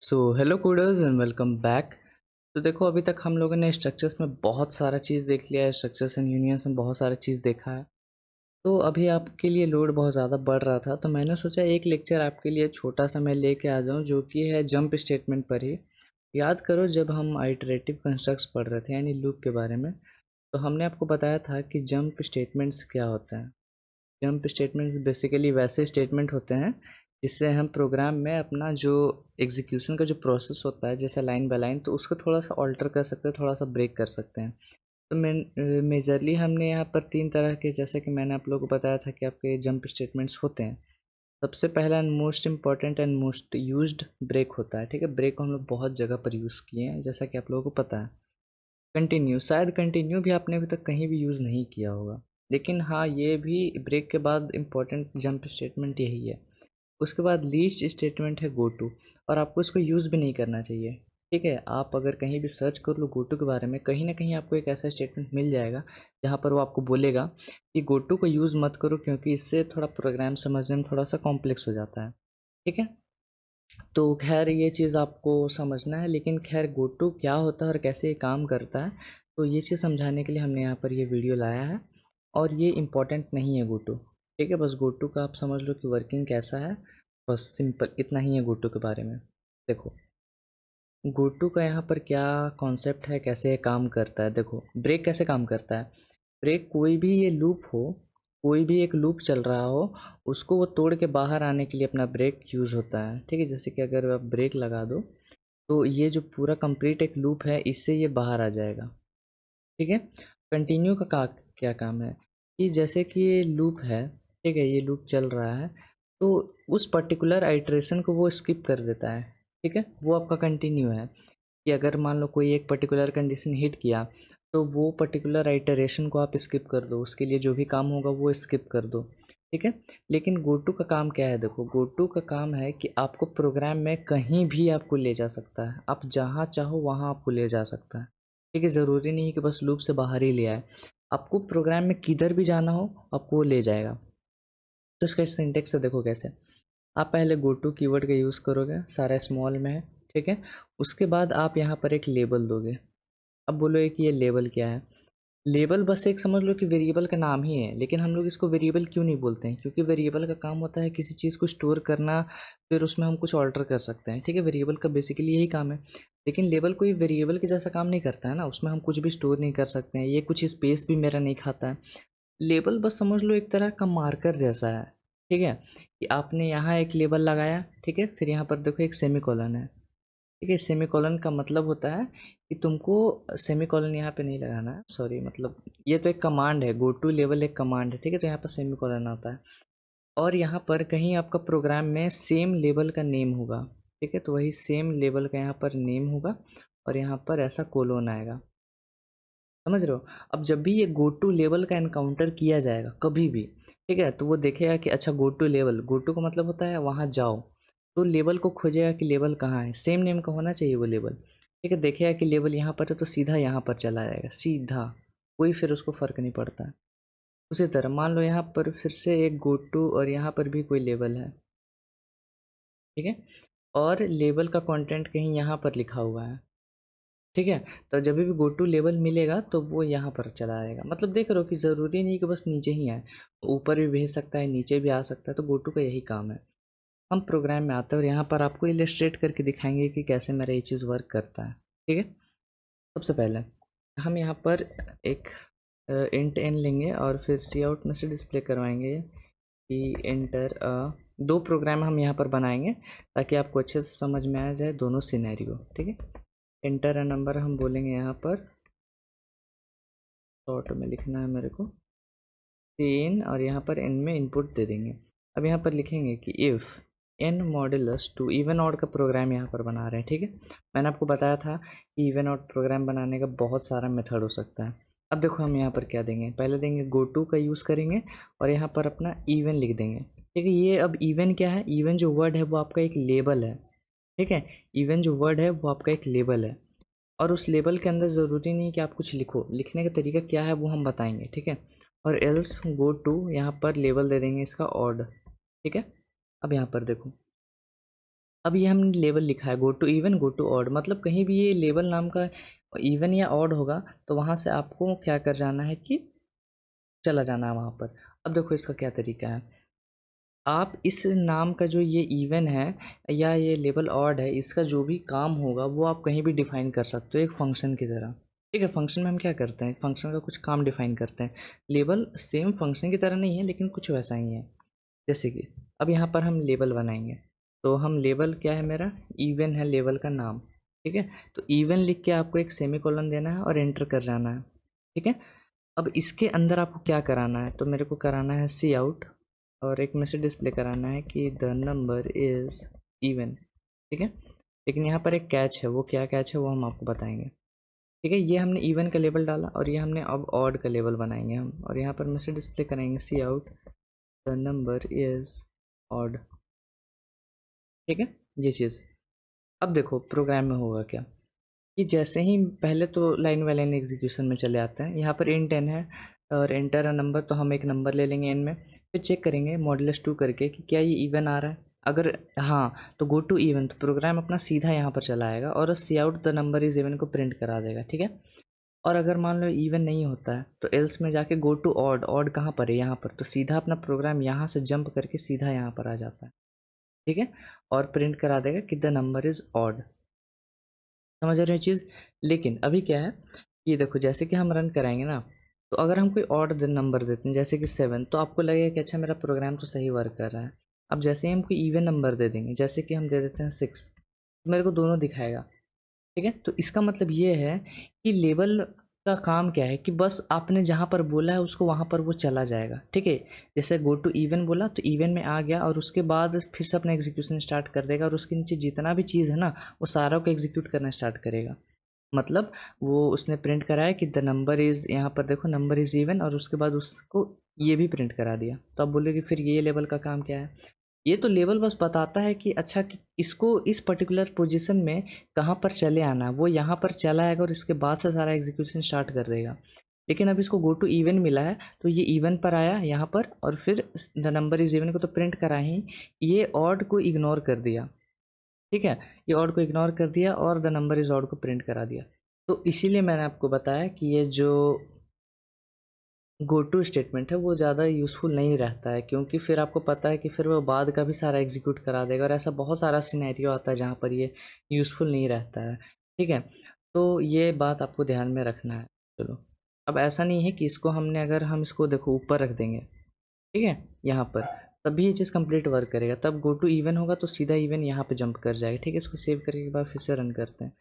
So hello coders and welcome back. तो देखो, अभी तक हम लोगों ने स्ट्रक्चर्स में बहुत सारा चीज़ देख लिया है। स्ट्रक्चर्स एंड यूनियंस में बहुत सारा चीज़ देखा है। तो अभी आपके लिए लोड बहुत ज़्यादा बढ़ रहा था, तो मैंने सोचा एक लेक्चर आपके लिए छोटा सा मैं लेके आ जाऊं, जो कि है जंप स्टेटमेंट पर ही। याद करो, जब हम आइटरेटिव कंस्ट्रक्ट्स पढ़ रहे थे यानी लूप के बारे में, तो हमने आपको बताया था कि जंप स्टेटमेंट्स क्या होता है। जंप स्टेटमेंट्स बेसिकली वैसे स्टेटमेंट होते हैं जिससे हम प्रोग्राम में अपना जो एग्जीक्यूशन का जो प्रोसेस होता है, जैसे लाइन बाय लाइन, तो उसको थोड़ा सा ऑल्टर कर सकते हैं, थोड़ा सा ब्रेक कर सकते हैं। तो मेजरली हमने यहाँ पर तीन तरह के, जैसे कि मैंने आप लोगों को बताया था कि आपके जंप स्टेटमेंट्स होते हैं। सबसे पहला and most important and most used break होता है। ठीक है, ब्रेक को हम लोग बहुत जगह पर यूज़ किए हैं, जैसा कि आप लोगों को पता है। कंटिन्यू, शायद कंटिन्यू भी आपने अभी तक कहीं भी यूज़ नहीं किया होगा, लेकिन हाँ, ये भी ब्रेक के बाद इम्पोर्टेंट जंप स्टेटमेंट यही है। उसके बाद लीस्ट स्टेटमेंट है गो टू, और आपको इसको यूज़ भी नहीं करना चाहिए। ठीक है, आप अगर कहीं भी सर्च कर लो गो टू के बारे में, कहीं ना कहीं आपको एक ऐसा स्टेटमेंट मिल जाएगा जहाँ पर वो आपको बोलेगा कि गो टू को यूज़ मत करो, क्योंकि इससे थोड़ा प्रोग्राम समझने में थोड़ा सा कॉम्प्लेक्स हो जाता है। ठीक है, तो खैर ये चीज़ आपको समझना है। लेकिन खैर गोटू क्या होता है और कैसे ये काम करता है, तो ये चीज़ समझाने के लिए हमने यहाँ पर ये वीडियो लाया है। और ये इम्पोर्टेंट नहीं है गोटू। ठीक है, बस गोटू का आप समझ लो कि वर्किंग कैसा है, बस सिंपल इतना ही है गोटू के बारे में। देखो, गोटू का यहाँ पर क्या कॉन्सेप्ट है, कैसे ये काम करता है। देखो, ब्रेक कैसे काम करता है। ब्रेक, कोई भी ये लूप हो, कोई भी एक लूप चल रहा हो, उसको वो तोड़ के बाहर आने के लिए अपना ब्रेक यूज़ होता है। ठीक है, जैसे कि अगर आप ब्रेक लगा दो, तो ये जो पूरा कंप्लीट एक लूप है, इससे ये बाहर आ जाएगा। ठीक है, कंटिन्यू का क्या काम है कि जैसे कि ये लूप है, ठीक है, ये लूप चल रहा है, तो उस पर्टिकुलर आइट्रेशन को वो स्किप कर देता है। ठीक है, वो आपका कंटिन्यू है कि अगर मान लो कोई एक पर्टिकुलर कंडीशन हिट किया, तो वो पर्टिकुलर आइटरेशन को आप स्किप कर दो, उसके लिए जो भी काम होगा वो स्किप कर दो। ठीक है, लेकिन गोटू का काम क्या है। देखो, गोटू का काम है कि आपको प्रोग्राम में कहीं भी आपको ले जा सकता है, आप जहाँ चाहो वहाँ आपको ले जा सकता है। ठीक है, ज़रूरी नहीं है कि बस लूप से बाहर ही ले आए, आपको प्रोग्राम में किधर भी जाना हो आपको वो ले जाएगा। तो इसका सिंटेक्स से देखो कैसे। आप पहले गो टू कीवर्ड का यूज़ करोगे, सारा स्मॉल में है। ठीक है, उसके बाद आप यहाँ पर एक लेबल दोगे। अब बोलोगे कि ये लेबल क्या है। लेबल बस एक समझ लो कि वेरिएबल का नाम ही है, लेकिन हम लोग इसको वेरिएबल क्यों नहीं बोलते हैं, क्योंकि वेरिएबल का काम होता है किसी चीज़ को स्टोर करना, फिर उसमें हम कुछ ऑल्टर कर सकते हैं। ठीक है, वेरिएबल का बेसिकली यही काम है। लेकिन लेबल कोई वेरिएबल के जैसा काम नहीं करता है ना, उसमें हम कुछ भी स्टोर नहीं कर सकते हैं, ये कुछ स्पेस भी मेरा नहीं खाता है। लेबल बस समझ लो एक तरह का मार्कर जैसा है। ठीक है, कि आपने यहाँ एक लेबल लगाया, ठीक है, फिर यहाँ पर देखो एक सेमीकोलन है। ठीक है, सेमीकोलन का मतलब होता है कि तुमको सेमीकोलन यहाँ पे नहीं लगाना है, सॉरी, मतलब ये तो एक कमांड है, गो टू लेवल एक कमांड है। ठीक है, तो यहाँ पर सेमीकोलन आता है, और यहाँ पर कहीं आपका प्रोग्राम में सेम लेवल का नेम होगा। ठीक है, तो वही सेम लेवल का यहाँ पर नेम होगा, और यहाँ पर ऐसा कोलोन आएगा। समझ रहे हो। अब जब भी ये गो टू लेवल का एनकाउंटर किया जाएगा कभी भी, ठीक है, तो वो देखेगा कि अच्छा गो टू लेवल, गो टू का मतलब होता है वहाँ जाओ, तो लेवल को खोजेगा कि लेवल कहाँ है, सेम नेम का होना चाहिए वो लेवल। ठीक है, देखेगा कि लेवल यहाँ पर है तो सीधा यहाँ पर चला जाएगा, सीधा, कोई फिर उसको फ़र्क नहीं पड़ता है। उसी तरह मान लो यहाँ पर फिर से एक गो टू, और यहाँ पर भी कोई लेवल है। ठीक है, और लेवल का कंटेंट कहीं यहाँ पर लिखा हुआ है। ठीक है, तो जब भी गो टू लेवल मिलेगा तो वो यहाँ पर चला आएगा। मतलब देख रहे हो कि ज़रूरी नहीं कि बस नीचे ही आए, ऊपर भी भेज सकता है, नीचे भी आ सकता है। तो गो टू का यही काम है। हम प्रोग्राम में आते हैं और यहाँ पर आपको इलस्ट्रेट करके दिखाएंगे कि कैसे मेरा ये चीज़ वर्क करता है। ठीक है, सबसे पहले हम यहाँ पर एक इंट एन लेंगे, और फिर सी आउट में से डिस्प्ले करवाएंगे कि इंटर दो प्रोग्राम हम यहाँ पर बनाएंगे, ताकि आपको अच्छे से समझ में आ जाए दोनों सिनेरियो। ठीक है, इंटर अ नंबर हम बोलेंगे यहाँ पर, शॉर्ट में लिखना है मेरे को, इन, और यहाँ पर एन में इनपुट दे देंगे। अब यहाँ पर लिखेंगे कि if n modulus two, even odd का प्रोग्राम यहाँ पर बना रहे हैं। ठीक है, मैंने आपको बताया था कि इवन ऑड प्रोग्राम बनाने का बहुत सारा मेथड हो सकता है। अब देखो हम यहाँ पर क्या देंगे, पहले देंगे गो टू का यूज़ करेंगे, और यहाँ पर अपना इवन लिख देंगे। ठीक है, ये अब इवन क्या है, इवन जो वर्ड है वो आपका एक लेबल है। ठीक है, इवन जो वर्ड है वो आपका एक लेबल है, और उस लेबल के अंदर ज़रूरी नहीं कि आप कुछ लिखो, लिखने का तरीका क्या है वो हम बताएंगे। ठीक है, और एल्स गो टू, यहाँ पर लेबल दे देंगे इसका ऑड। ठीक है, अब यहाँ पर देखो, अब ये हमने लेबल लिखा है go to even go to odd, मतलब कहीं भी ये लेबल नाम का इवन या ऑड होगा तो वहाँ से आपको क्या कर जाना है कि चला जाना है वहाँ पर। अब देखो इसका क्या तरीका है, आप इस नाम का जो ये इवन है या ये लेबल ऑड है, इसका जो भी काम होगा वो आप कहीं भी डिफाइन कर सकते हो एक फंक्शन की तरह। ठीक है, फंक्शन में हम क्या करते हैं, फंक्शन का कुछ काम डिफाइन करते हैं। लेबल सेम फंक्शन की तरह नहीं है लेकिन कुछ वैसा ही है। जैसे कि अब यहाँ पर हम लेबल बनाएंगे, तो हम लेबल क्या है मेरा, इवन है लेबल का नाम। ठीक है, तो इवन लिख के आपको एक सेमी कॉलन देना है और एंटर कर जाना है। ठीक है, अब इसके अंदर आपको क्या कराना है, तो मेरे को कराना है सी आउट और एक मैसेज डिस्प्ले कराना है कि द नंबर इज़ इवन। ठीक है, लेकिन यहाँ पर एक कैच है, वो क्या कैच है वो हम आपको बताएंगे। ठीक है, ये हमने इवन का लेबल डाला और ये हमने अब ऑड का लेबल बनाएंगे हम, और यहाँ पर मैसेज डिस्प्ले करेंगे cout the number is odd. ठीक है, ये चीज़। अब देखो प्रोग्राम में होगा क्या, कि जैसे ही पहले तो लाइन बाय लाइन एग्जीक्यूशन में चले आते हैं। यहाँ पर इंट एन है और एंटर अ नंबर, तो हम एक नंबर ले लेंगे एन में, फिर चेक करेंगे मॉडुलस 2 करके कि क्या ये इवन आ रहा है। अगर हाँ तो गो टू इवन, तो प्रोग्राम अपना सीधा यहाँ पर चला आएगा और cout the number is even को प्रिंट करा देगा। ठीक है, और अगर मान लो इवन नहीं होता है तो एल्स में जाके गो टू ऑड, ऑड कहाँ पर है यहाँ पर, तो सीधा अपना प्रोग्राम यहाँ से जंप करके सीधा यहाँ पर आ जाता है। ठीक है, और प्रिंट करा देगा कि द नंबर इज़ ऑड। समझ रहे हो चीज़। लेकिन अभी क्या है कि देखो जैसे कि हम रन कराएंगे ना, तो अगर हम कोई ऑड नंबर देते हैं जैसे कि 7, तो आपको लगेगा कि अच्छा मेरा प्रोग्राम तो सही वर्क कर रहा है। अब जैसे ही हम कोई इवन नंबर दे देंगे, जैसे कि हम दे देते हैं 6, तो मेरे को दोनों दिखाएगा। ठीक है, तो इसका मतलब ये है कि लेबल का काम क्या है कि बस आपने जहाँ पर बोला है उसको वहाँ पर वो चला जाएगा। ठीक है, जैसे गो टू इवन बोला तो इवन में आ गया और उसके बाद फिर से अपना एग्जीक्यूशन स्टार्ट कर देगा और उसके नीचे जितना भी चीज़ है ना वो सारा को एग्जीक्यूट करना स्टार्ट करेगा। मतलब वो उसने प्रिंट कराया कि द नंबर इज़, यहाँ पर देखो नंबर इज़ इवन, और उसके बाद उसको ये भी प्रिंट करा दिया। तो आप बोलोगे फिर ये लेवल का काम क्या है, ये तो लेवल बस बताता है कि अच्छा कि इसको इस पर्टिकुलर पोजीशन में कहाँ पर चले आना है, वो यहाँ पर चला आएगा और इसके बाद से सारा एग्जीक्यूशन स्टार्ट कर देगा। लेकिन अब इसको गो टू इवन मिला है तो ये इवन पर आया यहाँ पर और फिर द नंबर इज इवन को तो प्रिंट करा ही, ये ऑड को इग्नोर कर दिया। ठीक है, ये ऑड को इग्नोर कर दिया और द नंबर इज ऑड को प्रिंट करा दिया। तो इसीलिए मैंने आपको बताया कि ये जो गो टू स्टेटमेंट है वो ज़्यादा यूज़फुल नहीं रहता है, क्योंकि फिर आपको पता है कि फिर वो बाद का भी सारा एग्जीक्यूट करा देगा और ऐसा बहुत सारा सिनेरियो आता है जहाँ पर ये यूज़फुल नहीं रहता है। ठीक है, तो ये बात आपको ध्यान में रखना है। चलो, अब ऐसा नहीं है कि इसको हमने, अगर हम इसको देखो ऊपर रख देंगे, ठीक है, यहाँ पर, तभी ये चीज़ कंप्लीट वर्क करेगा। तब गो टू इवन होगा तो सीधा इवन यहाँ पे जंप कर जाएगा। ठीक है, इसको सेव करने के बाद फिर से रन करते हैं।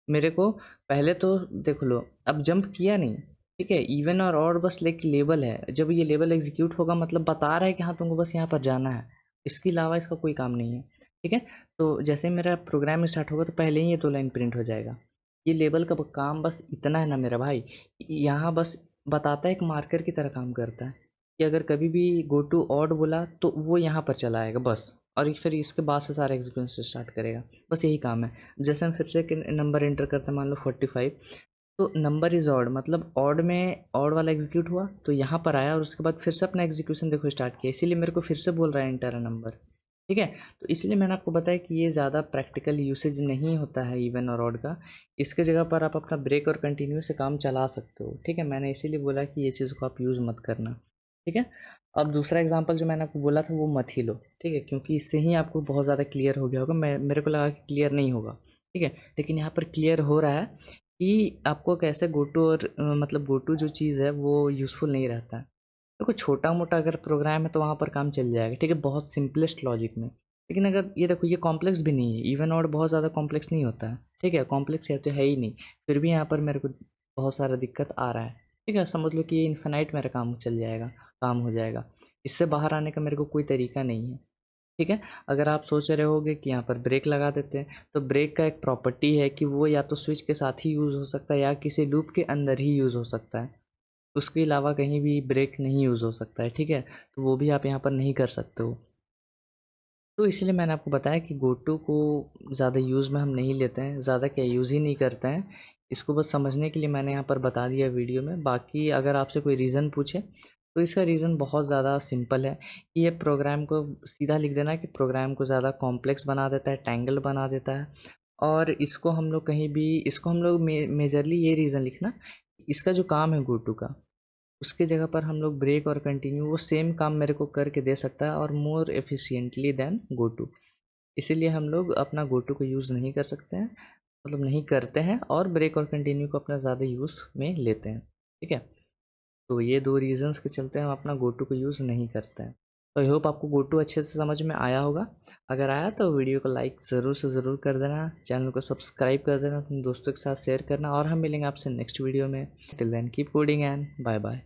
मेरे को पहले तो देख लो, अब जंप किया नहीं। ठीक है, इवन और ऑड बस लाइक लेबल है, जब ये लेबल एग्जीक्यूट होगा मतलब बता रहा है कि हाँ तुमको बस यहाँ पर जाना है, इसके अलावा इसका कोई काम नहीं है। ठीक है, तो जैसे ही मेरा प्रोग्राम स्टार्ट होगा तो पहले ही ये 2 लाइन प्रिंट हो जाएगा। ये लेबल का काम बस इतना है ना मेरा भाई, यहाँ बस बताता है, एक मार्कर की तरह काम करता है कि अगर कभी भी गो टू ऑड बोला तो वो यहाँ पर चला आएगा बस, और फिर इसके बाद से सारा एग्जीक्यूशन स्टार्ट करेगा। बस यही काम है। जैसे हम फिर से नंबर एंटर करते हैं, मान लो 45, तो नंबर इज़ ऑड, मतलब ऑड में ऑड वाला एग्जीक्यूट हुआ तो यहाँ पर आया और उसके बाद फिर से अपना एग्जीक्यूशन देखो स्टार्ट किया, इसीलिए मेरे को फिर से बोल रहा है एंटर अ नंबर। ठीक है, तो इसलिए मैंने आपको बताया कि ये ज़्यादा प्रैक्टिकल यूसेज नहीं होता है इवन और ऑड का। इसके जगह पर आप अपना ब्रेक और कंटिन्यू से काम चला सकते हो। ठीक है, मैंने इसीलिए बोला कि ये चीज़ को आप यूज़ मत करना। ठीक है, अब दूसरा एग्जांपल जो मैंने आपको बोला था वो मत ही लो। ठीक है, क्योंकि इससे ही आपको बहुत ज़्यादा क्लियर हो गया होगा, मेरे को लगा कि क्लियर नहीं होगा। ठीक है, लेकिन यहाँ पर क्लियर हो रहा है कि आपको कैसे गो टू और मतलब गो टू जो चीज़ है वो यूज़फुल नहीं रहता है। देखो छोटा मोटा अगर प्रोग्राम है तो वहाँ पर काम चल जाएगा। ठीक है, बहुत सिंपलेस्ट लॉजिक में। लेकिन अगर ये देखो ये कॉम्प्लेक्स भी नहीं है, इवन और बहुत ज़्यादा कॉम्प्लेक्स नहीं होता है। ठीक है, कॉम्प्लेक्स है तो है ही नहीं, फिर भी यहाँ पर मेरे को बहुत सारा दिक्कत आ रहा है। ठीक है, समझ लो कि ये इन्फिनाइट मेरा काम चल जाएगा, काम हो जाएगा। इससे बाहर आने का मेरे को कोई तरीका नहीं है। ठीक है, अगर आप सोच रहे होगे कि यहाँ पर ब्रेक लगा देते हैं, तो ब्रेक का एक प्रॉपर्टी है कि वो या तो स्विच के साथ ही यूज़ हो सकता है या किसी लूप के अंदर ही यूज़ हो सकता है। उसके अलावा कहीं भी ब्रेक नहीं यूज़ हो सकता है। ठीक है, तो वो भी आप यहाँ पर नहीं कर सकते हो। तो इसलिए मैंने आपको बताया कि गोटो को ज़्यादा यूज़ में हम नहीं लेते हैं, ज़्यादा क्या यूज़ ही नहीं करते हैं। इसको बस समझने के लिए मैंने यहाँ पर बता दिया वीडियो में। बाकी अगर आपसे कोई रीज़न पूछे तो इसका रीज़न बहुत ज़्यादा सिंपल है कि ये प्रोग्राम को सीधा लिख देना कि प्रोग्राम को ज़्यादा कॉम्प्लेक्स बना देता है, टैंगल बना देता है। और इसको हम लोग कहीं भी इसको हम लोग मेजरली ये रीज़न लिखना, इसका जो काम है गो टू का, उसके जगह पर हम लोग ब्रेक और कंटिन्यू वो सेम काम मेरे को करके दे सकता है और more efficiently then go to. इसीलिए हम लोग अपना गो टू को यूज़ नहीं कर सकते हैं, मतलब नहीं करते हैं, और ब्रेक और कंटिन्यू को अपना ज़्यादा यूज़ में लेते हैं। ठीक है, तो ये दो रीजंस के चलते हम अपना गो टू को यूज़ नहीं करते हैं। तो आई होप आपको गो टू अच्छे से समझ में आया होगा। अगर आया तो वीडियो को लाइक ज़रूर से ज़रूर कर देना, चैनल को सब्सक्राइब कर देना, अपने दोस्तों के साथ शेयर करना, और हम मिलेंगे आपसे नेक्स्ट वीडियो में। Till then keep coding and bye bye.